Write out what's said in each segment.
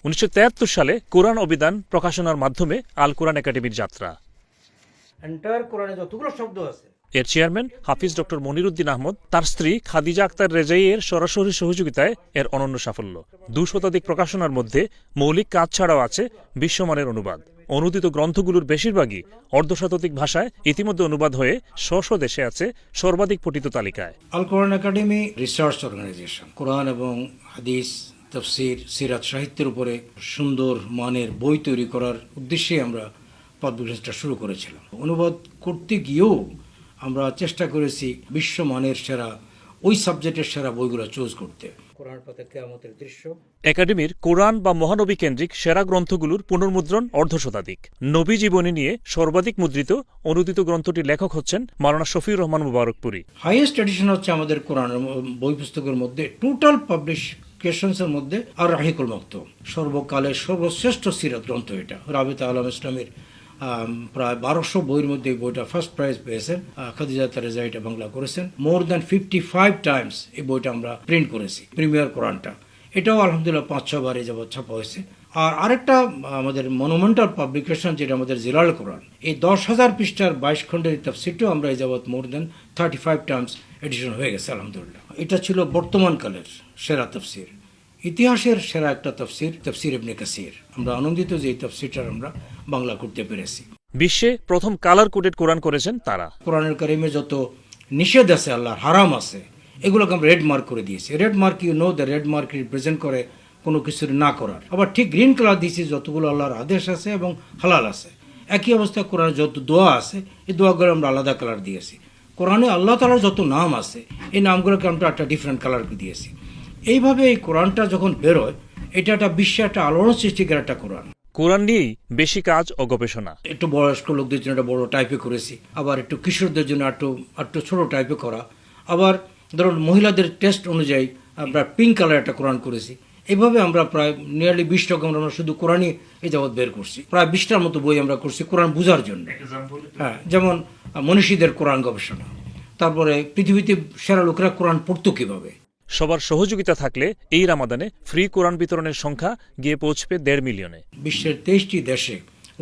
1973 সালে কোরআন অভিধান প্রকাশনার মাধ্যমে আল কোরআন একাডেমির যাত্রা। এন্টায়ার কোরআনে যতগুলো শব্দ আছে, এর চেয়ারম্যান হাফিজ ডক্টর মনিরুদ্দিন আহমদ, তার স্ত্রী খাদিজা আক্তার রেজাইয়ের সরাসরি সহযোগিতায় এর অনন্য সাফল্য। 2 শতাধিক প্রকাশনার মধ্যে মৌলিক কাজ ছাড়াও আছে বিশ্বমানের অনুবাদ। অনুদিত গ্রন্থগুলোর বেশিরভাগই অর্ধশতাধিক ভাষায় ইতিমধ্যে অনুবাদ হয়ে স্ব দেশে আছে সর্বাধিক পঠিত তালিকায়। আল কোরআন একাডেমি রিসার্চ অর্গানাইজেশন। কোরআন এবং হাদিস, তাফসির, সিরাত সাহিত্যের উপরে সুন্দর মানের বই তৈরি করার উদ্দেশ্যে আমরা পাবলিকেশনটা শুরু করেছিলাম। অনুবাদ করতে গিয়েও আমরা চেষ্টা করেছি বিশ্বমানের সেরা, ওই সাবজেক্টের সেরা বইগুলো চুজ করতে। কোরআন পথে কিয়ামতের দৃশ্য। একাডেমির কোরআন বা মহানবী কেন্দ্রিক সেরা গ্রন্থগুলোর পুনর্মুদ্রণ অর্ধশতাধিক। নবী জীবনী নিয়ে সর্বাধিক মুদ্রিত অনুদিত গ্রন্থটির লেখক হচ্ছেন মাওলানা শফিউর রহমান মুবারকপুরী। হাইয়েস্ট এডিশন হচ্ছে আমাদের কোরআনের বই পুস্তকের মধ্যে টোটাল পাবলিকেশনসের মধ্যে আর রাহিকুল মাকতুম, সর্বকালের সর্বশ্রেষ্ঠ সিরাত গ্রন্থ এটা। রাবিতা আলম ইসলামের প্রায় 1200 বইয়ের মধ্যে এই বইটা ফার্স্ট প্রাইজ পেয়েছেন। খাদিজা রেজা এটা বাংলা করেছেন। মোর দ্যান 55 টাইমস এই বইটা আমরা প্রিন্ট করেছি। প্রিমিয়ার কোরআনটা এটাও আলহামদুলিল্লাহ 5-6 বার এই যাবৎ ছাপা হয়েছে। আর আরেকটা আমাদের মনুমেন্টাল পাবলিকেশন যেটা আমাদের জিলাল কোরআন, এই 10,000 পৃষ্ঠার 22 খণ্ডের তাফসীরটাও আমরা এই যাবৎ মোর দ্যান 35 টাইমস এডিশন হয়ে গেছে আলহামদুলিল্লাহ। এটা ছিল বর্তমানকালের সেরা তাফসীর। ইতিহাসের সেরা একটা তাফসীর, তাফসীর ইবনে কাসির। আমরা আনন্দিত যে এই তাফসীরটা আমরা বাংলা করতে পেরেছি। বিশ্বে প্রথম কালার কোডেড কোরআন করেছেন তারা। কোরআনের কারিমে যত নিষেধ আছে, আল্লাহর হারাম আছে, এগুলোকে আমরা রেড মার্ক করে দিয়েছি। Red mark, you know the red mark represent করে কোনো কিছু না করার। আবার ঠিক গ্রিন কালার দিয়েছি যতগুলো আল্লাহর আদেশ আছে এবং হালাল আছে। একই অবস্থা কোরআনে যত দোয়া আছে, এই দোয়াগুলো আমরা আলাদা কালার দিয়েছি। কোরআনে আল্লাহ তাআলার যত নাম আছে, এই নামগুলোকে আমরা একটা ডিফারেন্ট কালার দিয়েছি। এইভাবে এই কোরআনটা যখন বেরোয়, এটা একটা বিশ্বে একটা আলোড়ন সৃষ্টিকার একটা কোরআন। কোরআন নিয়েই বেশি কাজ ও গবেষণা। একটু বয়স্ক লোকদের জন্য একটা বড় টাইপে করেছি, আবার একটু কিশোরদের জন্য একটু ছোট টাইপে করা, আবার ধরুন মহিলাদের টেস্ট অনুযায়ী আমরা পিঙ্ক কালার একটা কোরআন করেছি। এইভাবে আমরা প্রায় নিয়ারলি 20 রকম আমরা শুধু কোরআনই এই যাবৎ বের করছি। প্রায় 20টার মতো বই আমরা করছি কোরআন বোঝার জন্য। হ্যাঁ, যেমন মনীষীদের কোরআন গবেষণা, তারপরে পৃথিবীতে সেরা লোকেরা কোরআন পড়তো কীভাবে। সবার সহযোগিতা থাকলে এই রামাদানে ফ্রি কোরআন বিতরণের সংখ্যা গিয়ে পৌঁছবে 1.5 মিলিয়নে। বিশ্বের 23টি দেশে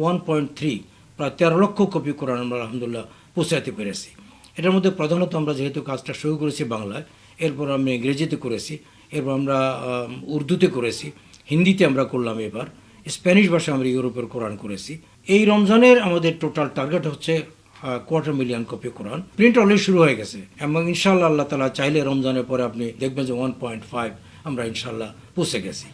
1.3 প্রায় 13 লক্ষ কপি কোরআন আমরা আলহামদুলিল্লাহ পৌঁছাতে পেরেছি। এটার মধ্যে প্রধানত আমরা যেহেতু কাজটা শুরু করেছি বাংলায়, এরপর আমরা ইংরেজিতে করেছি, এরপর আমরা উর্দুতে করেছি, হিন্দিতে আমরা করলাম, এবার স্প্যানিশ ভাষায় আমরা ইউরোপের কোরআন করেছি। এই রমজানের আমাদের টোটাল টার্গেট হচ্ছে 250,000 কপি কোরআন। প্রিন্ট অলরেডি শুরু হয়ে গেছে এবং ইনশাআল্লাহ আল্লাহ তাআলা চাইলে রমজানের পরে আপনি দেখবেন যে 1.5 আমরা ইনশাআল্লাহ পৌঁছে গেছি।